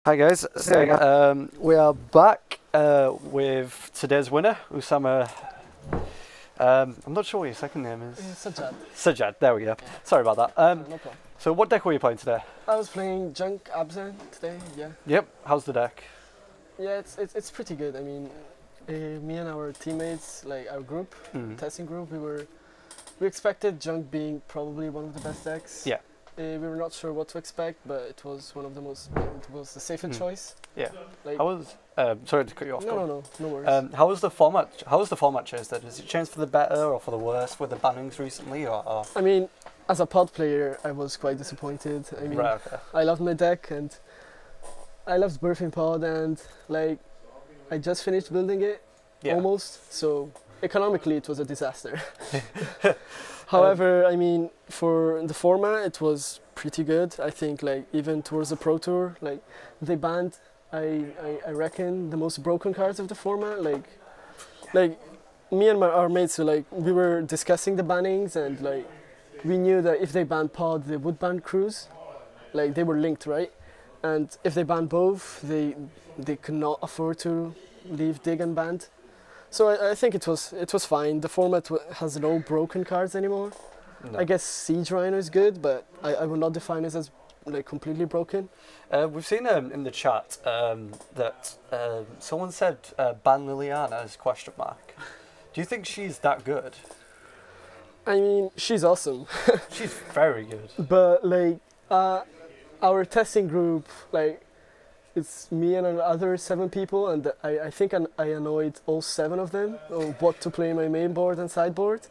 Hi guys, we are back with today's winner, Usama. I'm not sure what your second name is. Sajjad. Sajjad, there we go. Sorry about that. No problem. So what deck were you playing today? I was playing Junk Abzan today, yeah. Yep, how's the deck? Yeah, it's pretty good. I mean, me and our teammates, like our group, testing group, we expected Junk being probably one of the best decks. Yeah. We were not sure what to expect, but it was one of the most. It was the safest choice. Yeah. Like, How was? Sorry to cut you off. No worries. How was the format? How was the format changed? Has it changed for the better or for the worse with the bannings recently? Or? I mean, as a pod player, I was quite disappointed. I mean, right, okay. I loved my deck and I loved Birthing Pod, and like I just finished building it almost. So economically, it was a disaster. However, I mean, for the format, it was pretty good. I think, like, even towards the Pro Tour, like, they banned, I reckon, the most broken cards of the format. Like me and our mates, we were discussing the bannings, and, like, we knew that if they banned Pod, they would ban Cruise. Like, they were linked, right? And if they banned both, they could not afford to leave Dig unbanned. So I think it was fine. The format has no broken cards anymore. No. I guess Siege Rhino is good, but I would not define it as like completely broken. We've seen in the chat that someone said ban Liliana as question mark. Do you think she's that good? I mean, she's awesome. She's very good. But like our testing group, like, it's me and another 7 people, and I think I annoyed all 7 of them on what to play in my main board and sideboard.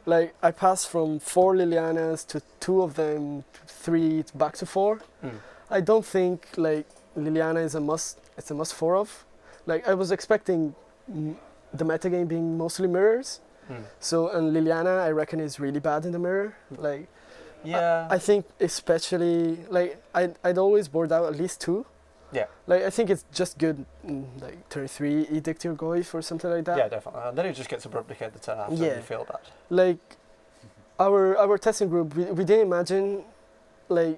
Like, I passed from 4 Lilianas to 2 of them, 3 back to 4. I don't think like Liliana is a must. It's a must 4 of. Like, I was expecting the metagame being mostly mirrors. So, and Liliana, I reckon, is really bad in the mirror. Like, yeah. I think especially like I'd always board out at least 2. Yeah. Like, I think it's just good, like, turn 3, Edict your Goyf or something like that. Yeah, definitely. And then it just gets abruptly hit the turn after and you feel bad. Like, our testing group, we didn't imagine, like,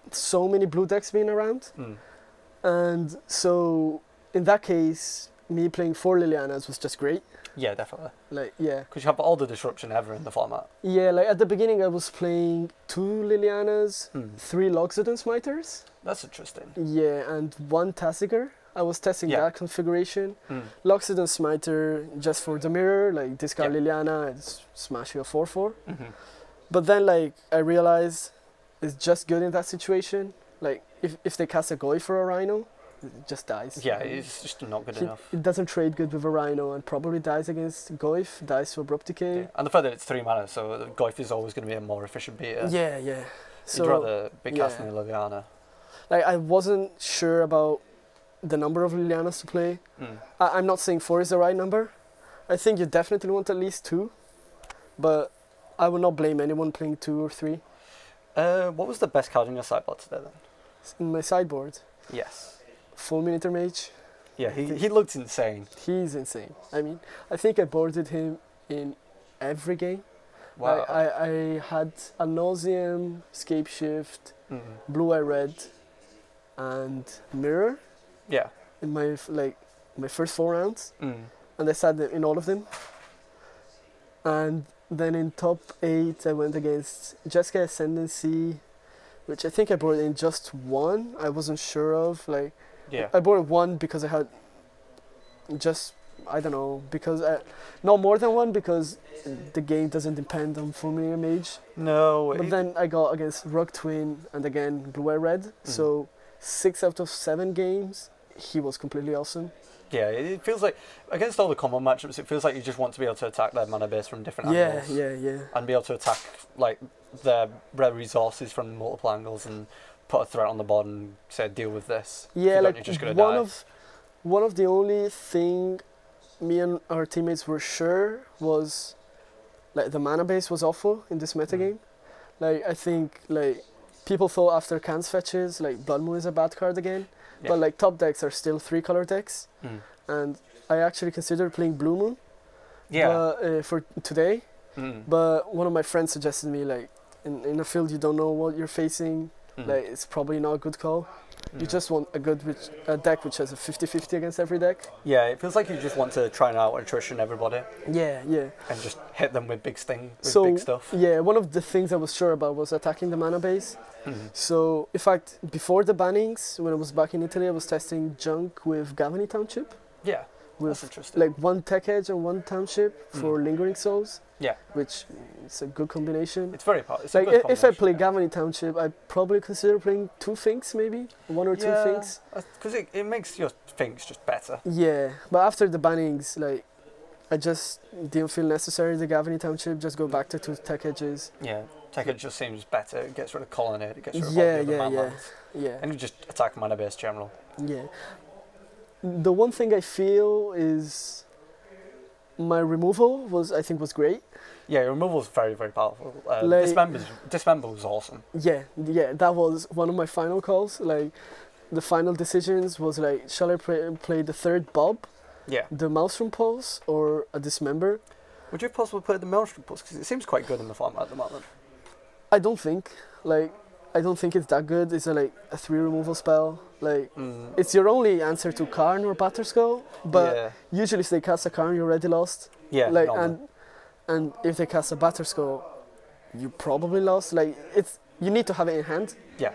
so many blue decks being around. And so, in that case, me playing 4 Lilianas was just great. Yeah, definitely. Like, yeah. Because you have all the disruption ever in the format. Yeah, like, at the beginning I was playing 2 Lilianas, 3 Loxodon Smiters. That's interesting. Yeah, and 1 Tassiger. I was testing that configuration. Loxodon Smiter just for the mirror, like, discard Liliana and smash you a 4/4. But then, like, I realized it's just good in that situation. Like, if they cast a Goy for a Rhino, it just dies. Yeah, it's just not good enough. It doesn't trade good with a Rhino and probably dies against Goyf, dies for Abrupt Decay. Yeah. And the fact that it's 3 mana, so Goyf is always going to be a more efficient beater. Yeah, yeah. So, you'd rather be casting a Liliana. Like, I wasn't sure about the number of Lilianas to play. I'm not saying 4 is the right number. I think you definitely want at least 2. But I would not blame anyone playing 2 or 3. What was the best card in your sideboard today then? In my sideboard? Yes. Fulminator Mage. Yeah, he looked insane. He's insane. I mean, I think I boarded him in every game. Wow. I had a Nauseam, Scape Shift, Blue Eye Red, and Mirror. Yeah. In my first 4 rounds, and I sat in all of them. And then in top 8, I went against Jessica Ascendancy, which I think I boarded in just 1. I wasn't sure of. Like, I boarded 1 because I had just, I don't know, because not more than 1 because the game doesn't depend on Fulminator Mage. No. But then I got against Rogue Twin and again Blue Eye Red. So 6 out of 7 games, he was completely awesome. Yeah, it feels like, against all the common matchups, it feels like you just want to be able to attack their mana base from different angles. Yeah. And be able to attack, like, their rare resources from multiple angles and put a threat on the board and say, deal with this. Yeah, like, you're just gonna die. One of the only thing me and our teammates were sure was, like, the mana base was awful in this metagame. Like, I think, like, people thought after Can's fetches, like, Blood Moon is a bad card again. But, like, top decks are still 3-color decks. And I actually considered playing Blue Moon for today. But one of my friends suggested me, like, in a field you don't know what you're facing, like, it's probably not a good call. You just want a deck which has a 50-50 against every deck. Yeah, it feels like you just want to try and out attrition everybody. Yeah, yeah. And just hit them with big big stuff. Yeah, one of the things I was sure about was attacking the mana base. So, in fact, before the bannings, when I was back in Italy, I was testing junk with Gavany Township. Yeah, with that's interesting. Like one tech edge and one township for lingering souls. Yeah, which is a good combination. It's very powerful. Like if I play Gavany Township, I'd probably consider playing 2 Finks, maybe 1 or 2 Finks. Because it makes your Finks just better. Yeah, but after the bannings, like I just didn't feel necessary. The Gavany Township, just go back to 2 tech edges. Yeah, tech edge just seems better. It gets rid of Colonnade. It gets rid of all the other mana. Yeah. And you just attack mana base general. Yeah. The one thing I feel is my removal was great. Yeah, your removal is very, very powerful. Dismember was awesome. Yeah, that was one of my final calls. Like, the final decisions was like, shall I play the 3rd Bob? Yeah. The Maelstrom Pulse or a Dismember? Would you possibly play the Maelstrom Pulse? Because it seems quite good in the format at the moment. I don't think it's that good. It's a 3 removal spell. Like, it's your only answer to Karn or Batterskull, but usually if they cast a Karn, you're already lost. Yeah, like, and if they cast a Batterskull, you probably lost. Like, you need to have it in hand. Yeah.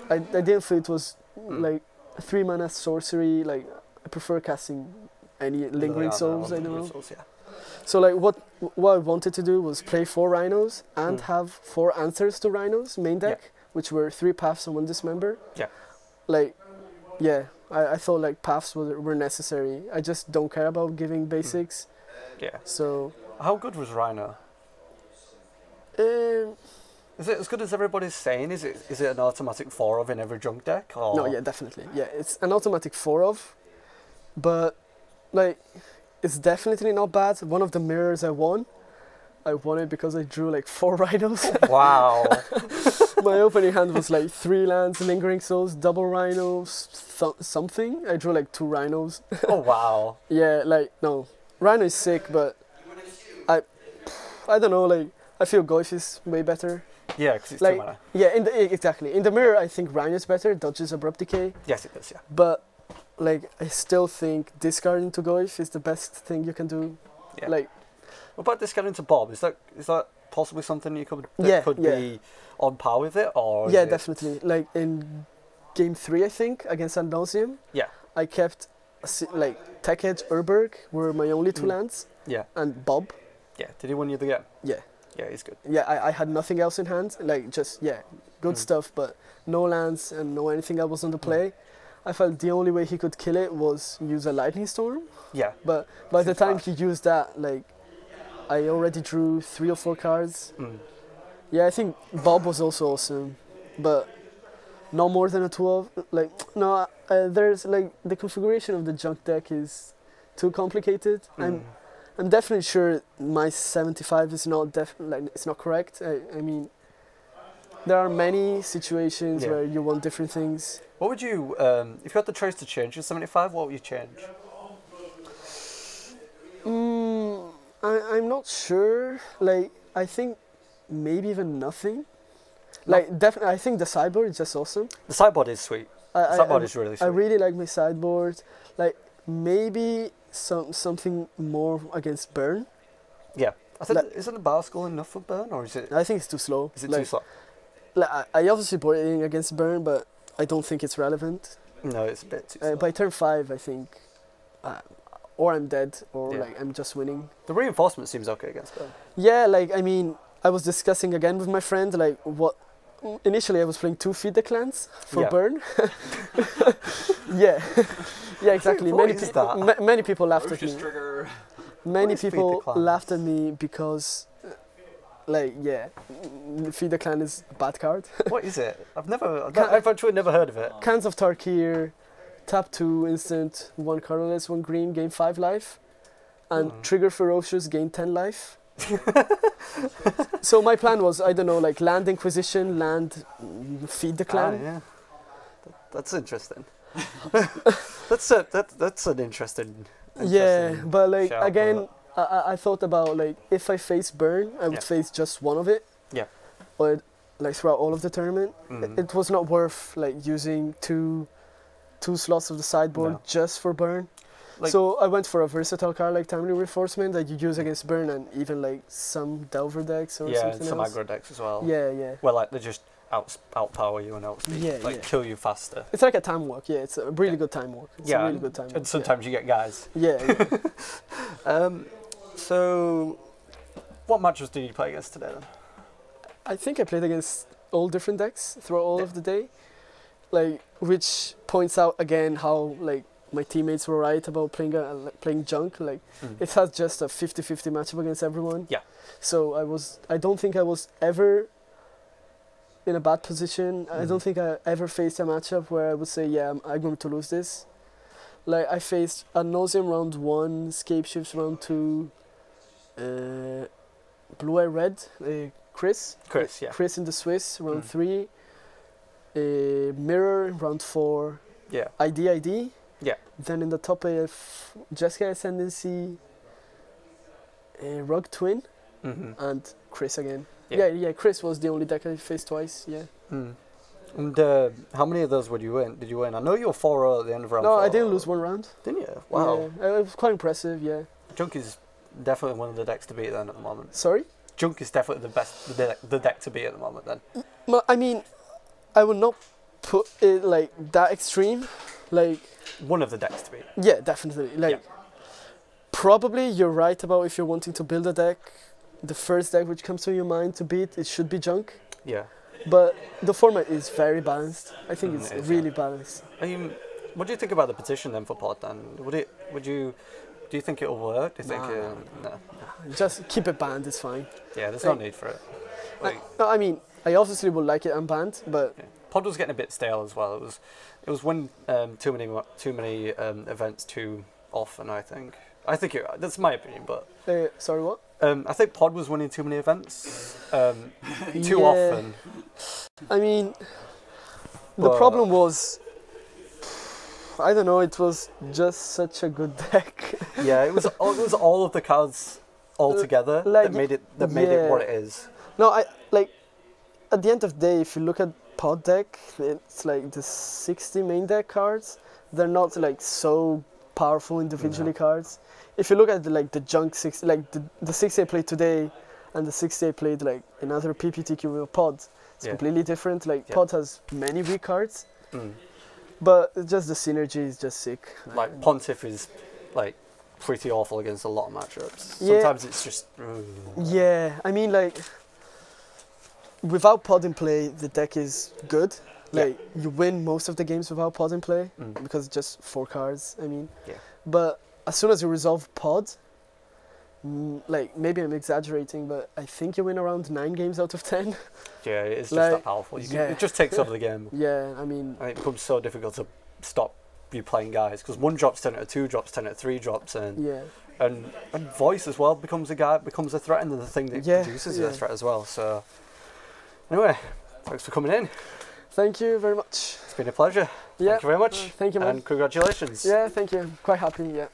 I didn't feel it was like a 3 mana sorcery. Like, I prefer casting any lingering souls. I don't know. Souls, yeah. So like what I wanted to do was play 4 rhinos and have 4 answers to rhinos main deck, which were 3 paths and 1 dismember. Yeah. Like, yeah, I thought like paths were necessary. I just don't care about giving basics. Yeah. So. How good was Rhino? Is it as good as everybody's saying? Is it an automatic 4 of in every junk deck? Or? No, yeah, definitely. Yeah, it's an automatic 4 of, but like it's definitely not bad. One of the mirrors I won it because I drew like 4 rhinos. Wow. My opening hand was like 3 lands, lingering souls, double rhinos, something. I drew like 2 rhinos. Oh wow. Yeah, like no, Rhino is sick, but I don't know. Like I feel Goyf is way better. Yeah, because it's like, 2 mana. Yeah, exactly. In the mirror, I think Rhino is better. Dodges Abrupt Decay. Yes, it is. Yeah. But like I still think discarding to Goyf is the best thing you can do. Yeah. Like. What about discarding to Bob? Is that possibly something you could be on par with it, or? Yeah, definitely. Like in game 3, I think against Ad Nauseam. Yeah. I kept like Tech Edge Urberg were my only 2 lands. Yeah. And Bob. Yeah. Did he win you the game? Yeah. Yeah, he's good. Yeah, I had nothing else in hand. Like just good stuff, but no lands and no anything else on the play. I felt the only way he could kill it was use a Lightning Storm. Yeah. But by the time he used that, like. I already drew 3 or 4 cards. Yeah, I think Bob was also awesome, but not more than a 12. Like no, there's like the configuration of the junk deck is too complicated. I'm definitely sure my 75 is not it's not correct. I mean, there are many situations where you want different things. What would you, if you had the choice to change your 75? What would you change? I'm not sure. Like, I think maybe even nothing. Like, definitely, I think the sideboard is just awesome. The sideboard is sweet. The sideboard is really sweet. I really like my sideboard. Like, maybe something more against burn. Yeah. I think, isn't the bar skull enough for burn, or is it? I think it's too slow. Is it too slow? Like, I obviously bought it against burn, but I don't think it's relevant. No, it's a bit too slow. By turn 5, I think. Or I'm dead, or like I'm just winning. The reinforcement seems okay against burn. Yeah, like I mean, I was discussing again with my friend, like what. Initially, I was playing 2 Feed the Clans for burn. Yeah, exactly. Many people laughed at me. Many people laughed at me because, like, Feed the Clan is a bad card. What is it? I've actually never heard of it. Cans of Tarkir. Tap 2 instant, 1 colorless, 1 green, gain 5 life, and trigger ferocious, gain 10 life. So my plan was, I don't know, like land Inquisition, land Feed the Clan. Yeah, that's interesting. that's an interesting. Yeah, but like again, I thought about like if I face burn, I would face just one of it. Yeah. like throughout all of the tournament. It was not worth like using two slots of the sideboard just for burn. Like, so I went for a versatile card like Timely Reinforcement that you use against burn and even like some Delver decks or something else. Yeah, some aggro decks as well. Yeah, yeah. Well, like they just outpower you and outspeed, kill you faster. It's like a time walk. Yeah, it's a really good time walk. It's a really good time walk. And sometimes you get guys. Yeah. So, what matches did you play against today then? I think I played against all different decks throughout all of the day, like which points out again how like my teammates were right about playing junk. Like it has just a 50-50 matchup against everyone. Yeah. So I don't think I was ever in a bad position. I don't think I ever faced a matchup where I would say, yeah, I'm going to lose this. Like I faced Ad Nauseam round 1, Scape Shifts round 2, Blue Eye Red, Chris in the Swiss round 3, Mirror round 4, ID. Yeah. Then in the top AF, Jessica Ascendancy, Rug Twin, and Chris again. Yeah, Chris was the only deck I faced twice, yeah. And how many of those did you win? I know you were 4-0 at the end of round 4. No, I didn't lose one round. Didn't you? Wow. Yeah, it was quite impressive, yeah. Junk is definitely one of the decks to beat then at the moment. Sorry? Junk is definitely the deck to beat at the moment then. Well, I mean, I would not put it like that extreme. Like one of the decks to beat. Yeah, definitely. Like probably you're right about if you're wanting to build a deck, the first deck which comes to your mind to beat, it should be Junk. Yeah. But the format is very balanced. I think it's really balanced. What do you think about the petition then for Pod then? Do you think it'll work? Do you think no? Just keep it banned, it's fine. Yeah, there's no need for it. No, I mean, I obviously would like it unbanned, but Pod was getting a bit stale as well. It was when too many events too often. I think that's my opinion, but sorry, what? I think Pod was winning too many events too often. I mean, the problem was, I don't know. It was just such a good deck. Yeah, it was all of the cards all together that made it what it is. No, at the end of the day, if you look at Pod deck, it's like the 60 main deck cards. They're not like so powerful individually cards. If you look at the Junk 6, like the 60 I played today, and the 60 I played like another PPTQ with Pod, it's completely different. Like Pod has many weak cards, but just the synergy is just sick. Like Pontiff is like pretty awful against a lot of matchups. Sometimes it's just. Yeah, I mean like. Without Pod in play, the deck is good. Like you win most of the games without Pod in play because it's just 4 cards. I mean, but as soon as you resolve Pod, like maybe I'm exaggerating, but I think you win around 9 games out of 10. Yeah, it's just that powerful. It just takes over the game. Yeah, I mean, and it becomes so difficult to stop you playing guys because 1 drops 10 out of 2 drops 10 out of 3 drops and voice as well becomes a threat and the thing that produces a threat as well. So. Anyway, thanks for coming in. Thank you very much. It's been a pleasure. Yeah. Thank you very much. Thank you, man. And congratulations. Yeah, thank you. Quite happy, yeah.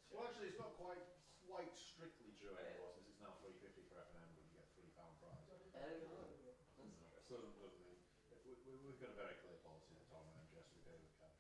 Well, actually, it's not quite strictly true anymore since it's now £3.50 for F&M when you get £3 prize. We've got a very clear policy at the tournament, MGS, we pay with cash.